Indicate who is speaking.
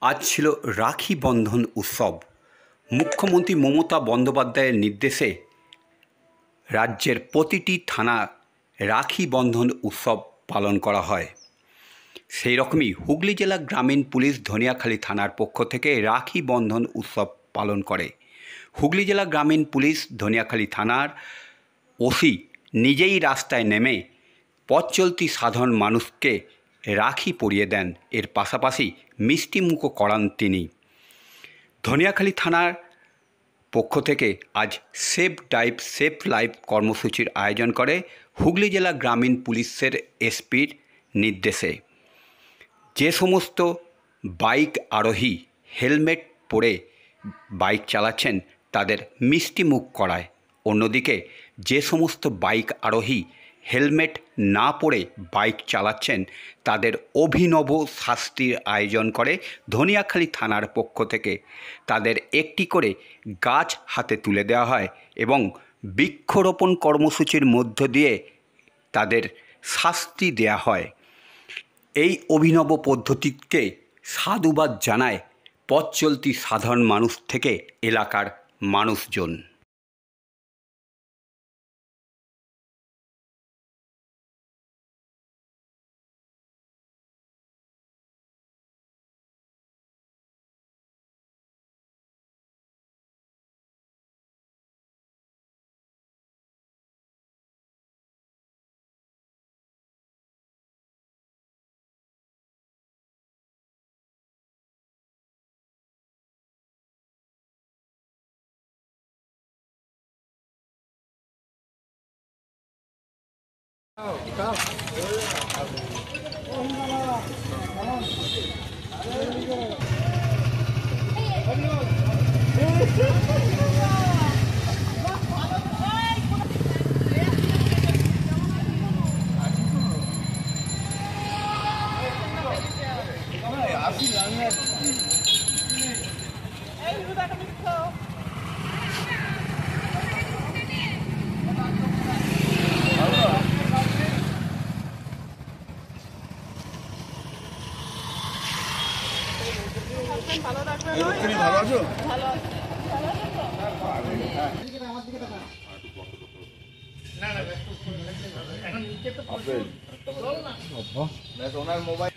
Speaker 1: আজ ছিল রাখি বন্ধন উৎসব। মুখ্যমন্ত্রী মমতা বন্দ্যোপাধ্যায়ের নির্দেশে রাজ্যের প্রতিটি থানা রাখি বন্ধন উৎসব পালন করা হয়। সেই রকমই হুগলি জেলা গ্রামীণ পুলিশ ধনিয়াখালী থানার পক্ষ থেকে রাখি বন্ধন উৎসব পালন করে। হুগলি জেলা গ্রামীণ পুলিশ ধনিয়াখালী থানার ওসি নিজেই রাস্তায় নেমে পথ চলতি সাধারণ মানুষকে রাখি পরিয়ে দেন। এর পাশাপাশি মিষ্টিমুখও করান তিনি। ধনিয়াখালী থানার পক্ষ থেকে আজ সেভ ড্রাইভ সেভ লাইফ কর্মসূচির আয়োজন করে হুগলি জেলা গ্রামীণ পুলিশের এসপির নির্দেশে। যে সমস্ত বাইক আরোহী হেলমেট পরে বাইক চালাচ্ছেন তাদের মিষ্টিমুখ করায়। অন্যদিকে যে সমস্ত বাইক আরোহী হেলমেট না পরে বাইক চালাচ্ছেন তাদের অভিনব শাস্তির আয়োজন করে ধনিয়াখালী থানার পক্ষ থেকে। তাদের একটি করে গাছ হাতে তুলে দেওয়া হয় এবং বৃক্ষরোপণ কর্মসূচির মধ্য দিয়ে তাদের শাস্তি দেওয়া হয়। এই অভিনব পদ্ধতিকে সাধুবাদ জানায় পথ চলতি সাধারণ মানুষ থেকে এলাকার মানুষজন।
Speaker 2: তুমি ভালো আছো? ভালো আছো? ওনার মোবাইল